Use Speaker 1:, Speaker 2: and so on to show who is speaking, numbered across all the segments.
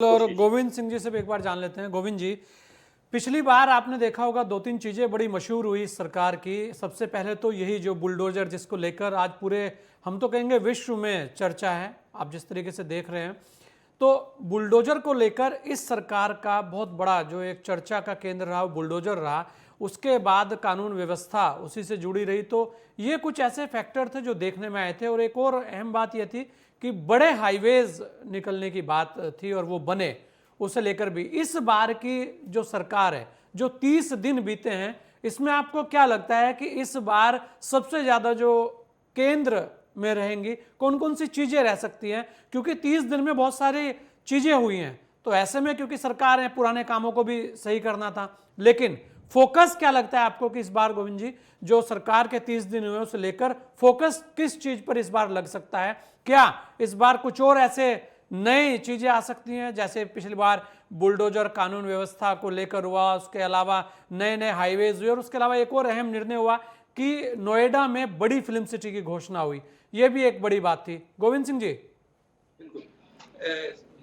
Speaker 1: और गोविंद सिंह जी से भी एक बार जान लेते हैं। गोविंद जी, पिछली बार आपने देखा होगा दो तीन चीजें बड़ी मशहूर हुई इस सरकार की। सबसे पहले तो यही जो बुलडोजर, जिसको लेकर आज पूरे हम तो कहेंगे विश्व में चर्चा है, आप जिस तरीके से देख रहे हैं, तो बुलडोजर को लेकर इस सरकार का बहुत बड़ा जो एक चर्चा का केंद्र रहा वो बुलडोजर रहा। उसके बाद कानून व्यवस्था उसी से जुड़ी रही। तो ये कुछ ऐसे फैक्टर थे जो देखने में आए थे। और एक और अहम बात यह थी कि बड़े हाईवेज निकलने की बात थी और वो बने, उसे लेकर भी। इस बार की जो सरकार है, जो 30 दिन बीते हैं, इसमें आपको क्या लगता है कि इस बार सबसे ज्यादा जो केंद्र में रहेंगी, कौन कौन सी चीजें रह सकती हैं? क्योंकि 30 दिन में बहुत सारी चीजें हुई हैं, तो ऐसे में क्योंकि सरकार है, पुराने कामों को भी सही करना था, लेकिन फोकस क्या लगता है आपको कि इस बार गोविंद जी जो सरकार के 30 दिन हुए उसे लेकर फोकस किस चीज पर इस बार लग सकता है? क्या इस बार कुछ और ऐसे नई चीजें आ सकती हैं जैसे पिछली बार बुलडोजर कानून व्यवस्था को लेकर हुआ, उसके अलावा नए नए हाईवेज हुए, और उसके अलावा एक और अहम निर्णय हुआ कि नोएडा में बड़ी फिल्म सिटी की घोषणा हुई, यह भी एक बड़ी बात थी। गोविंद सिंह जी।
Speaker 2: बिल्कुल,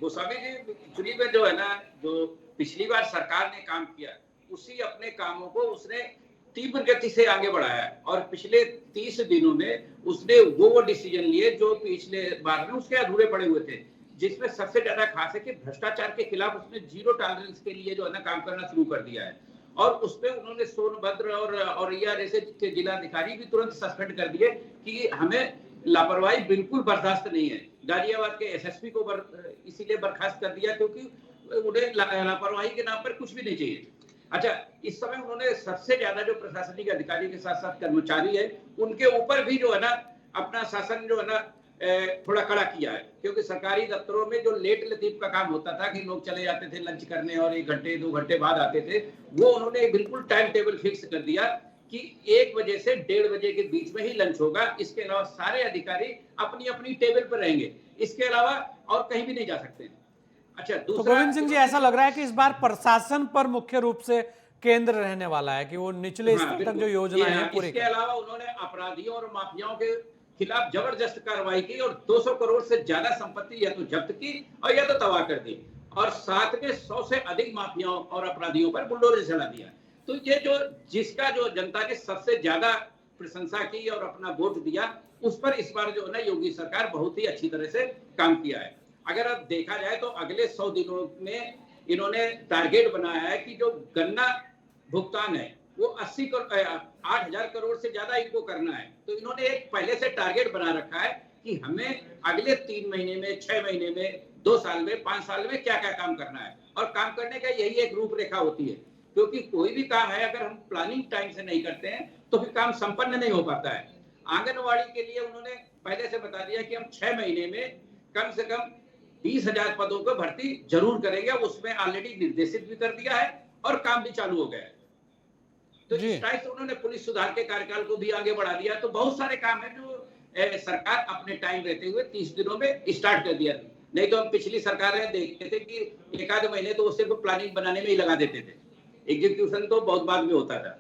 Speaker 2: गोस्वामी जी, एक्चुअली में जो है ना, जो पिछली बार सरकार ने काम किया उसी अपने कामों को उसने तीव्र गति से आगे बढ़ाया है। और पिछले 30 दिनों में उसने वो डिसीजन लिए जो पिछले बार में उसके अधूरे पड़े हुए थे, जिसमें सबसे ज्यादा खास है कि भ्रष्टाचार के खिलाफ उसने जीरो टॉलरेंस के लिए जो है ना काम करना शुरू कर दिया है। और उसपे उन्होंने सोनभद्र और औरैया जैसे के जिलाधिकारी भी तुरंत सस्पेंड कर दिए कि हमें लापरवाही बिल्कुल बर्दाश्त नहीं है। गाजियाबाद के एसएसपी को इसीलिए बर्खास्त कर दिया क्योंकि उन्हें लापरवाही के नाम पर कुछ भी नहीं चाहिए। अच्छा, इस समय उन्होंने सबसे ज्यादा जो प्रशासनिक अधिकारी के साथ साथ कर्मचारी है उनके ऊपर भी जो है ना अपना शासन जो है ना थोड़ा कड़ा किया है। क्योंकि सरकारी दफ्तरों में जो लेट लतीफ का काम होता था कि लोग चले जाते थे लंच करने और 1 घंटे 2 घंटे बाद आते थे, वो उन्होंने बिल्कुल टाइम टेबल फिक्स कर दिया कि 1 बजे से 1:30 बजे के बीच में ही लंच होगा। इसके अलावा सारे अधिकारी अपनी अपनी टेबल पर रहेंगे, इसके अलावा और कहीं भी नहीं जा सकते। अच्छा,
Speaker 1: तो
Speaker 2: दूसरा,
Speaker 1: गोविंद सिंह जी, ऐसा लग रहा है कि इस बार प्रशासन पर मुख्य रूप से केंद्र रहने वाला है कि वो निचले स्तर तक जो योजना है पूरी।
Speaker 2: इसके अलावा उन्होंने अपराधियों और माफियाओं के खिलाफ जबरदस्त कार्रवाई की और 200 करोड़ से ज्यादा संपत्ति या तो जब्त की और या तो तबाह कर दी, और साथ में 100 से अधिक माफियाओं और अपराधियों पर बुलडोजर चला दिया। तो ये जो जिसका जो जनता ने सबसे ज्यादा प्रशंसा की और अपना वोट दिया, उस पर इस बार जो है ना योगी सरकार बहुत ही अच्छी तरह से काम किया है। अगर अब देखा जाए तो अगले 100 दिनों में इन्होंने टारगेट बनाया है कि जो गन्ना भुगतान है वो 8,000 करोड़ से ज्यादा इनको करना है। तो इन्होंने एक पहले से टारगेट बना रखा है कि हमें अगले 3 महीने में, 6 महीने में, 2 साल में, 5 साल में क्या क्या काम करना है। और काम करने का यही एक रूपरेखा होती है, क्योंकि कोई भी काम है अगर हम प्लानिंग टाइम से नहीं करते हैं तो फिर काम संपन्न नहीं हो पाता है। आंगनवाड़ी के लिए उन्होंने पहले से बता दिया कि हम 6 महीने में कम से कम 20,000 पदों पर भर्ती जरूर करेंगे। उसमें ऑलरेडी निर्देशित भी कर दिया है और काम भी चालू हो गया है। तो इस टाइप से उन्होंने पुलिस सुधार के कार्यकाल को भी आगे बढ़ा दिया। तो बहुत सारे काम है जो सरकार अपने टाइम रहते हुए 30 दिनों में स्टार्ट कर दिया। नहीं तो हम पिछली सरकारें देखते थे कि 1 आध महीने तो वो सिर्फ प्लानिंग बनाने में ही लगा देते थे, एग्जीक्यूशन तो बहुत बाद में होता था।